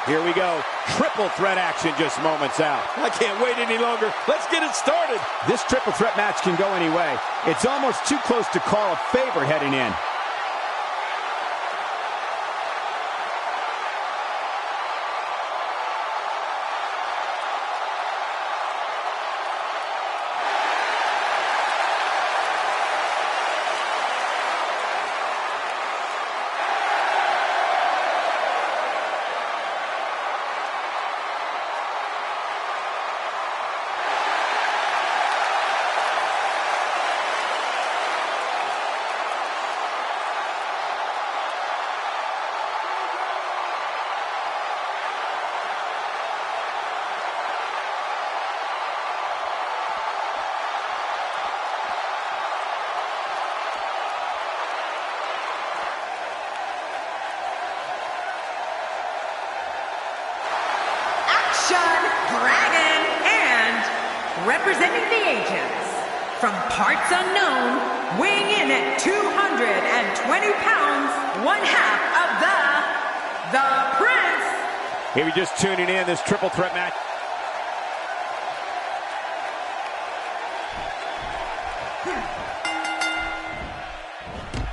Here we go. Triple threat action just moments out. I can't wait any longer. Let's get it started. This triple threat match can go any way. It's almost too close to call a favorite heading in. Dragon, and representing the ages, from parts unknown, weighing in at 220 pounds, one half of the Prince. If you're just tuning in, this triple threat match.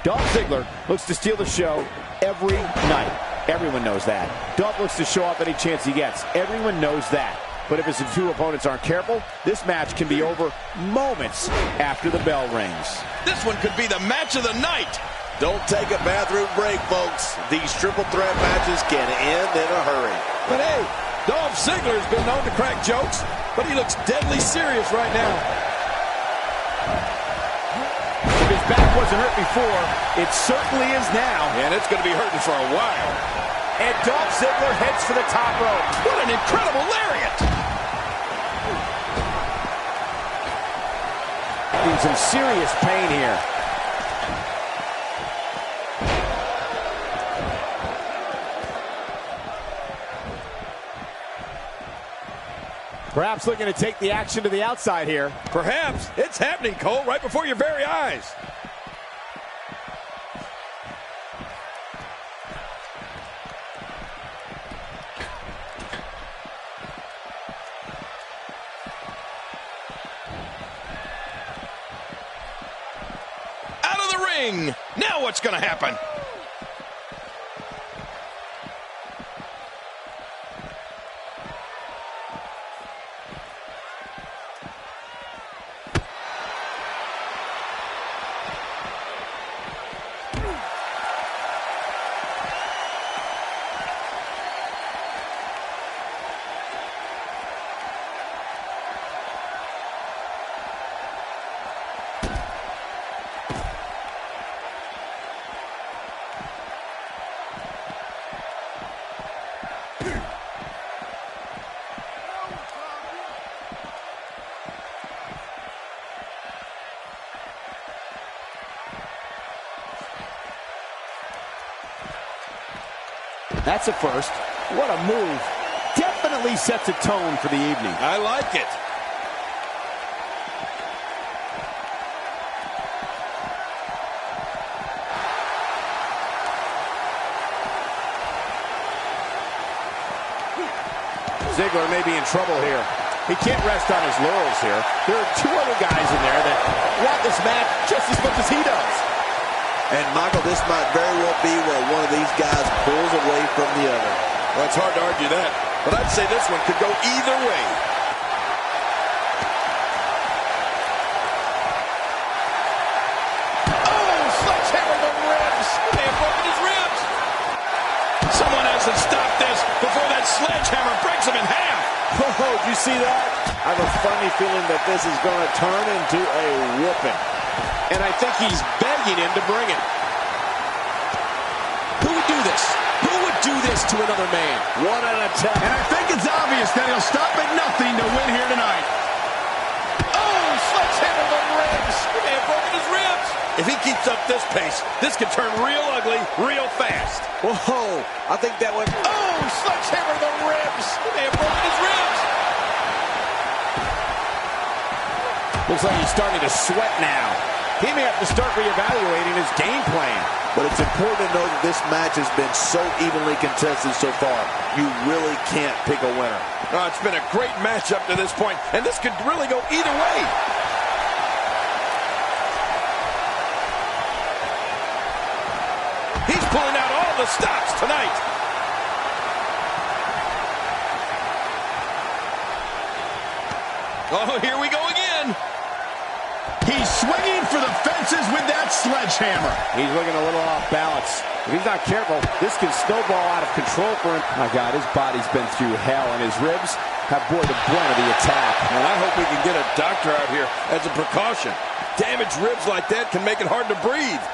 Dolph Ziggler looks to steal the show every night. Everyone knows that. Dolph looks to show off any chance he gets. Everyone knows that. But if his two opponents aren't careful, this match can be over moments after the bell rings. This one could be the match of the night. Don't take a bathroom break, folks. These triple threat matches can end in a hurry. But hey, Dolph Ziggler has been known to crack jokes, but he looks deadly serious right now. If his back wasn't hurt before, it certainly is now. And it's going to be hurting for a while. And Dolph Ziggler heads for the top rope. What an incredible lariat! In some serious pain here. Perhaps looking to take the action to the outside here. Perhaps. It's happening, Cole, right before your very eyes. Out of the ring. Now what's going to happen? That's a first. What a move. Definitely sets a tone for the evening. I like it. Ziggler may be in trouble here. He can't rest on his laurels here. There are two other guys in there that want this match just as much as he does. And, Michael, this might very well be where one of these guys pulls away from the other. Well, it's hard to argue that, but I'd say this one could go either way. Oh, sledgehammer to the ribs. They have broken his ribs. Someone has to stop this before that sledgehammer breaks him in half. Oh, did you see that? I have a funny feeling that this is going to turn into a whooping. And I think he's begging him to bring it. Who would do this? Who would do this to another man? 1 out of 10. And I think it's obvious that he'll stop at nothing to win here tonight. Oh, sledgehammer to the ribs. He may have broken his ribs. If he keeps up this pace, this could turn real ugly real fast. Whoa, I think that went... Oh, sledgehammer to the ribs. He may have broken his ribs. Looks like he's starting to sweat now. He may have to start reevaluating his game plan. But it's important to know that this match has been so evenly contested so far. You really can't pick a winner. Oh, it's been a great match up to this point, and this could really go either way. He's pulling out all the stops tonight. Oh, here we go again. He's swinging for the fences with that sledgehammer. He's looking a little off balance. If he's not careful, this can snowball out of control for him. My God, his body's been through hell, and his ribs have bore the brunt of the attack. And I hope we can get a doctor out here as a precaution. Damaged ribs like that can make it hard to breathe.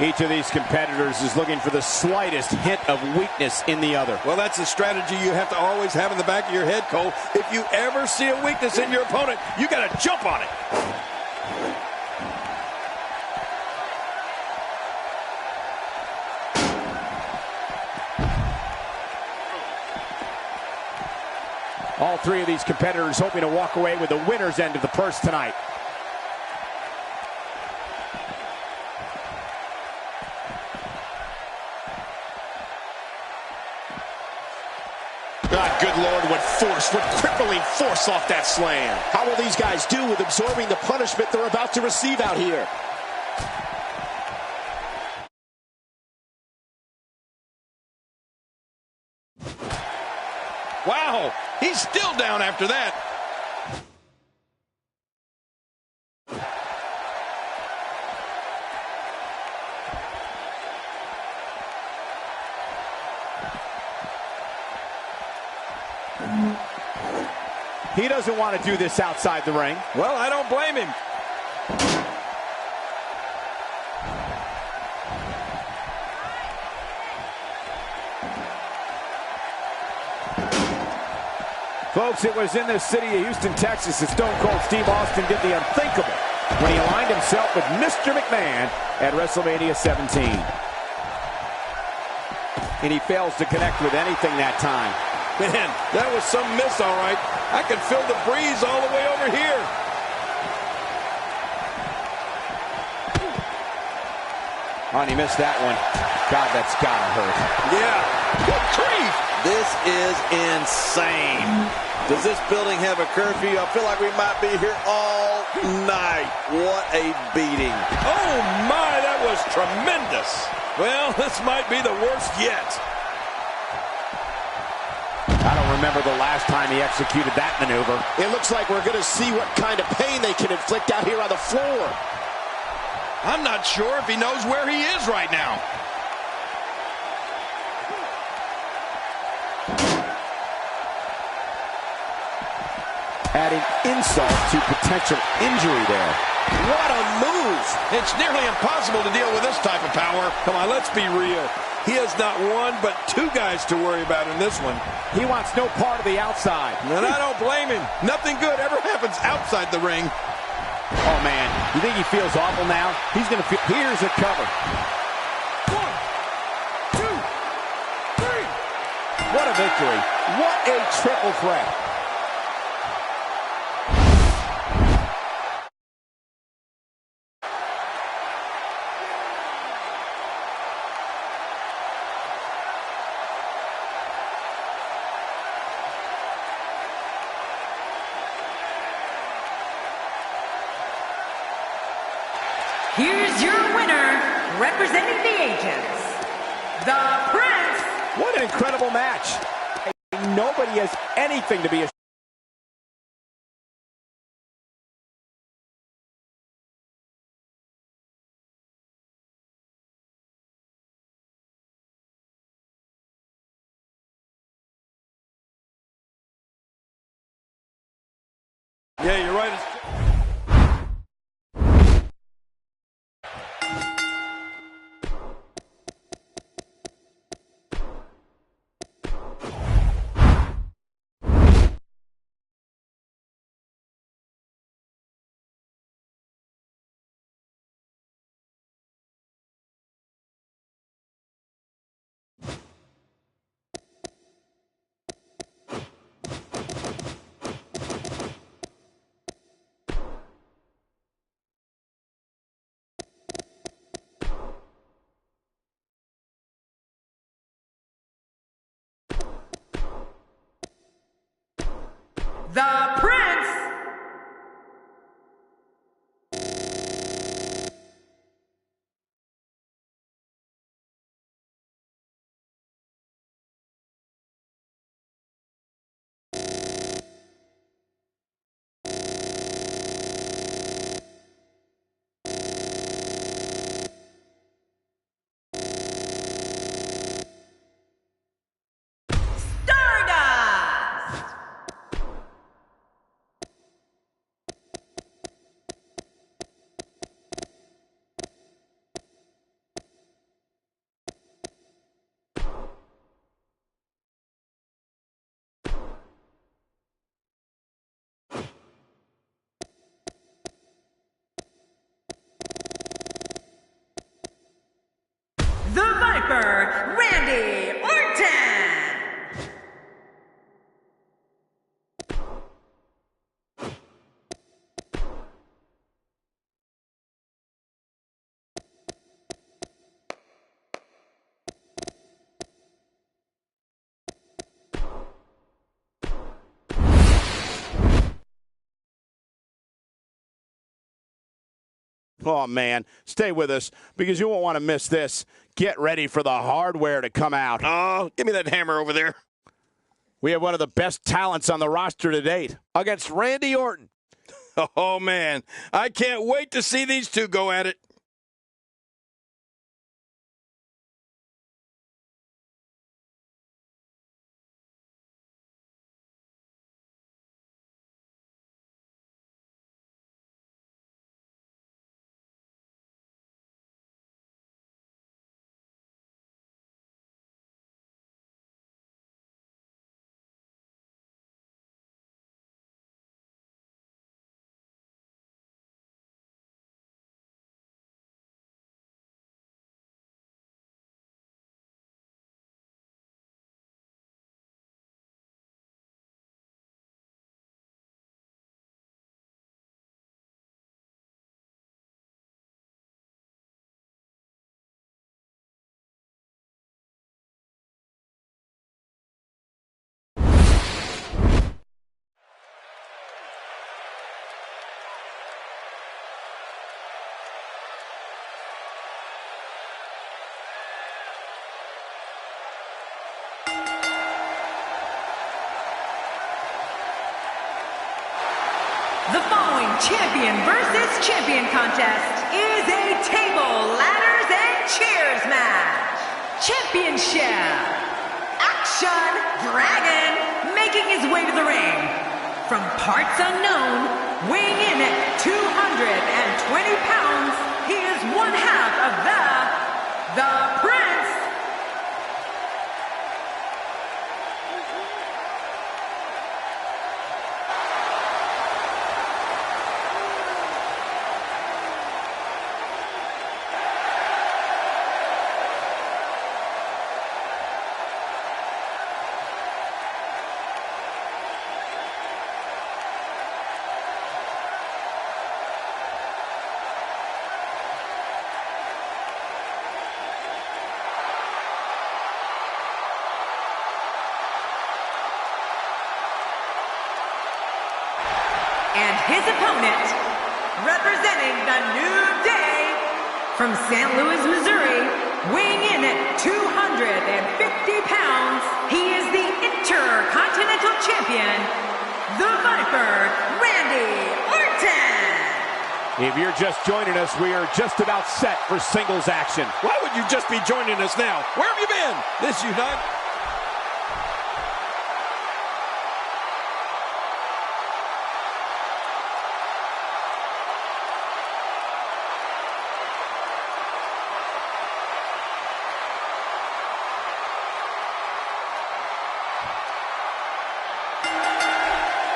Each of these competitors is looking for the slightest hint of weakness in the other. Well, that's a strategy you have to always have in the back of your head, Cole. If you ever see a weakness in your opponent, you got to jump on it. All three of these competitors hoping to walk away with the winner's end of the purse tonight. God, good Lord, what force, what crippling force off that slam. How will these guys do with absorbing the punishment they're about to receive out here? Wow, he's still down after that. He doesn't want to do this outside the ring. Well, I don't blame him. Folks, it was in the city of Houston, Texas that Stone Cold Steve Austin did the unthinkable when he aligned himself with Mr. McMahon at WrestleMania 17. And he fails to connect with anything that time. Man, that was some miss, all right. I can feel the breeze all the way over here. Oh, and he missed that one. God, that's gotta hurt. Yeah, good grief. This is insane. Does this building have a curfew? I feel like we might be here all night. What a beating. Oh, my, that was tremendous. Well, this might be the worst yet. I don't remember the last time he executed that maneuver. It looks like we're going to see what kind of pain they can inflict out here on the floor. I'm not sure if he knows where he is right now. Adding insult to potential injury there. What a move. It's nearly impossible to deal with this type of power. Come on, let's be real. He has not one but two guys to worry about in this one. He wants no part of the outside. And I don't blame him. Nothing good ever happens outside the ring. Oh, man. You think he feels awful now? He's going to feel... Here's a cover. 1, 2, 3. What a victory. What a triple threat. Here's your winner, representing the Ancients, the Prince. What an incredible match. Nobody has anything to be ashamed. Yeah, you're right. the Prince. The Viper, Randy Orton. Oh, man, stay with us because you won't want to miss this. Get ready for the hardware to come out. Oh, give me that hammer over there. We have one of the best talents on the roster to date against Randy Orton. Oh, man, I can't wait to see these two go at it. The following champion versus champion contest is a table, ladders, and chairs match. Championship. Action Dragon making his way to the ring. From parts unknown, weighing in at 220 pounds, he is one half of the Prince. And his opponent, representing the New Day, from St. Louis, Missouri, weighing in at 250 pounds, he is the Intercontinental Champion, the Viper, Randy Orton. If you're just joining us, we are just about set for singles action. Why would you just be joining us now? Where have you been? This Unite.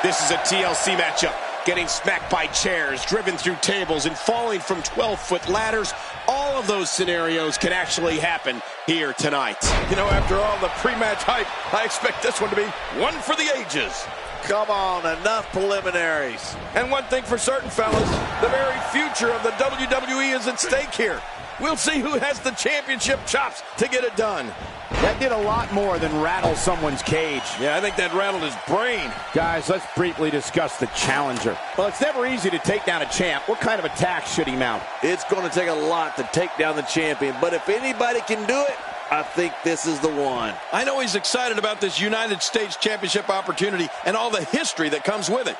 This is a TLC matchup. Getting smacked by chairs, driven through tables, and falling from 12-foot ladders. All of those scenarios can actually happen here tonight. You know, after all the pre-match hype, I expect this one to be one for the ages. Come on, enough preliminaries. And one thing for certain, fellas, the very future of the WWE is at stake here. We'll see who has the championship chops to get it done. That did a lot more than rattle someone's cage. Yeah, I think that rattled his brain. Guys, let's briefly discuss the challenger. Well, it's never easy to take down a champ. What kind of attack should he mount? It's going to take a lot to take down the champion, but if anybody can do it, I think this is the one. I know he's excited about this United States Championship opportunity and all the history that comes with it.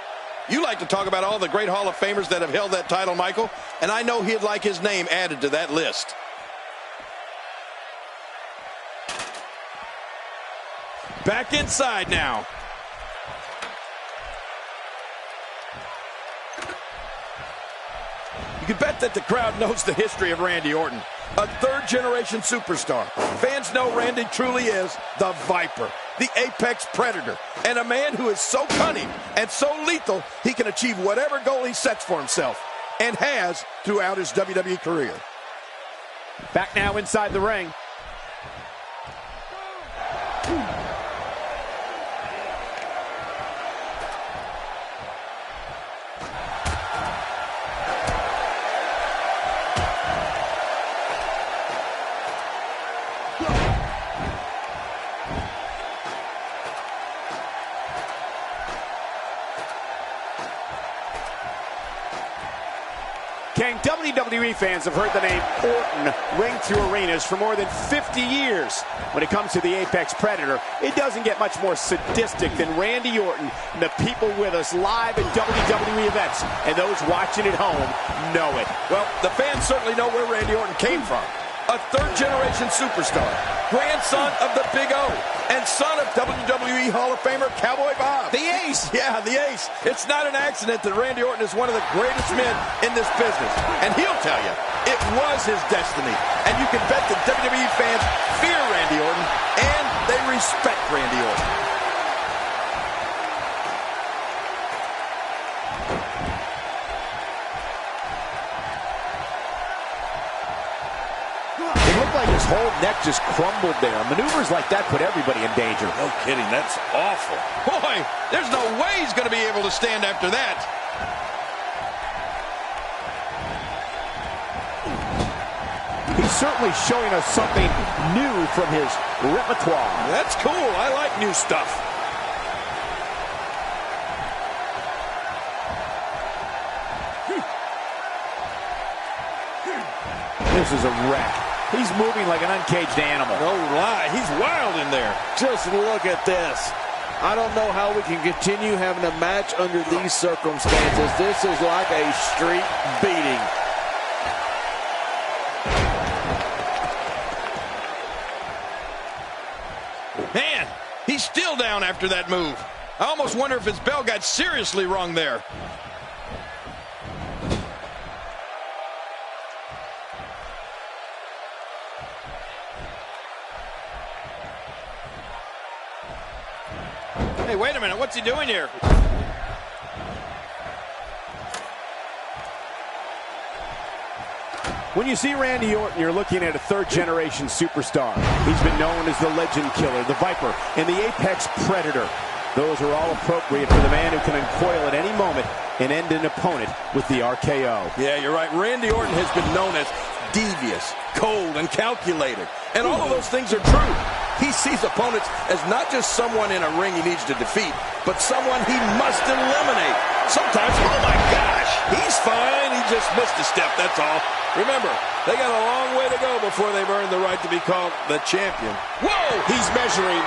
You like to talk about all the great Hall of Famers that have held that title, Michael, and I know he'd like his name added to that list. Back inside now. You can bet that the crowd knows the history of Randy Orton, a third-generation superstar. Fans know Randy truly is the Viper, the apex predator, and a man who is so cunning and so lethal he can achieve whatever goal he sets for himself, and has throughout his WWE career. Back now inside the ring. King, WWE fans have heard the name Orton ring through arenas for more than 50 years. When it comes to the Apex Predator, it doesn't get much more sadistic than Randy Orton and the people with us live at WWE events. And those watching at home know it. Well, the fans certainly know where Randy Orton came from. A third-generation superstar, grandson of the Big O, and son of WWE Hall of Famer Cowboy Bob. The Ace. Yeah, the Ace. It's not an accident that Randy Orton is one of the greatest men in this business. And he'll tell you, it was his destiny. And you can bet that WWE fans fear Randy Orton, and they respect Randy Orton. Like his whole neck just crumbled there. Maneuvers like that put everybody in danger. No kidding, that's awful. Boy, there's no way he's going to be able to stand after that. He's certainly showing us something new from his repertoire. That's cool. I like new stuff. This is a wreck. He's moving like an uncaged animal. No lie, he's wild in there. Just look at this. I don't know how we can continue having a match under these circumstances. This is like a street beating. Man, he's still down after that move. I almost wonder if his bell got seriously wrong there. Hey, wait a minute. What's he doing here? When you see Randy Orton, you're looking at a third-generation superstar. He's been known as the Legend Killer, the Viper, and the Apex Predator. Those are all appropriate for the man who can uncoil at any moment and end an opponent with the RKO. Yeah, you're right. Randy Orton has been known as devious, cold, and calculated. And all of those things are true. He sees opponents as not just someone in a ring he needs to defeat, but someone he must eliminate. Sometimes, oh my gosh, he's fine. He just missed a step, that's all. Remember, they got a long way to go before they've earned the right to be called the champion. Whoa, he's measuring.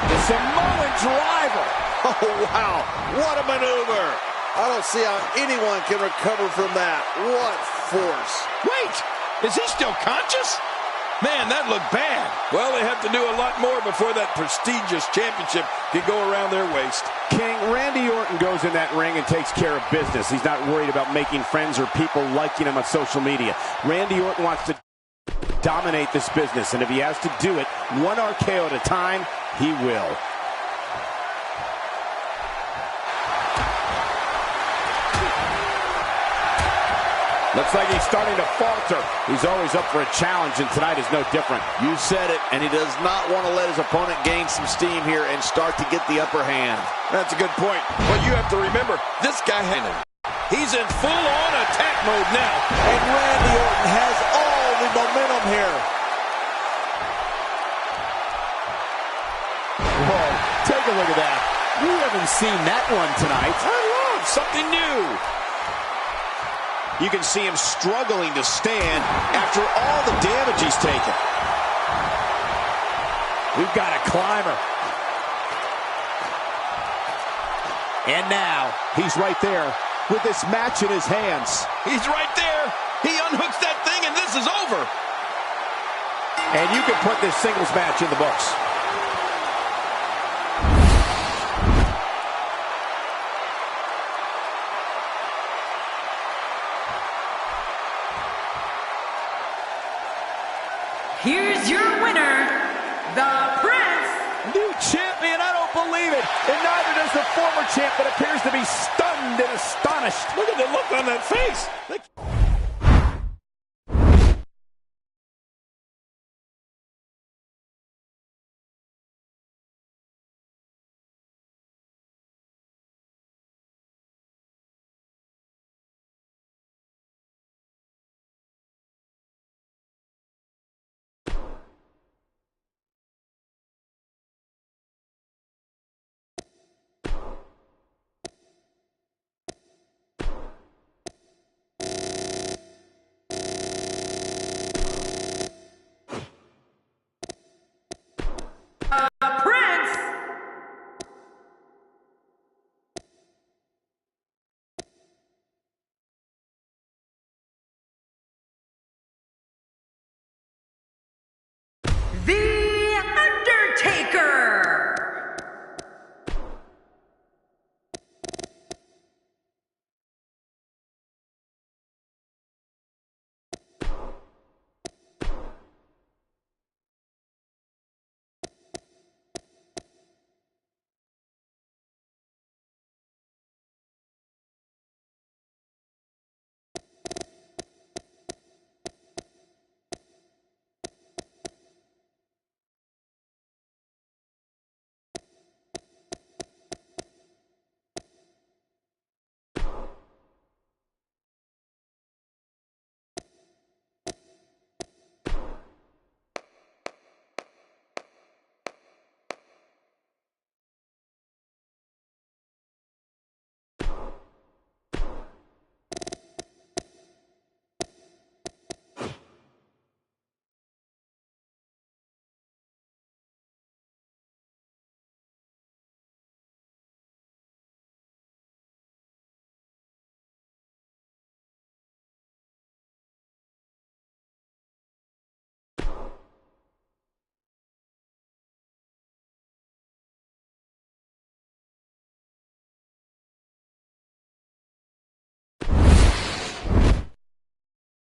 The Samoan driver. Oh, wow. What a maneuver. I don't see how anyone can recover from that. What force. Wait, is he still conscious? Man, that looked bad. Well, they have to do a lot more before that prestigious championship can go around their waist. King, Randy Orton goes in that ring and takes care of business. He's not worried about making friends or people liking him on social media. Randy Orton wants to dominate this business, and if he has to do it one RKO at a time, he will. Looks like he's starting to falter. He's always up for a challenge, and tonight is no different. You said it, and he does not want to let his opponent gain some steam here and start to get the upper hand. That's a good point. But you have to remember, this guy he's in full-on attack mode now. And Randy Orton has all the momentum here. Whoa, take a look at that. We haven't seen that one tonight. I love something new. You can see him struggling to stand after all the damage he's taken. We've got a climber. And now, he's right there with this match in his hands. He's right there. He unhooks that thing, and this is over. And you can put this singles match in the books. Here's your winner, the Prince. New champion, I don't believe it. And neither does the former champ, that appears to be stunned and astonished. Look at the look on that face. Prince. The Undertaker.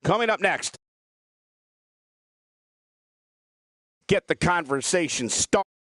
Coming up next, get the conversation started.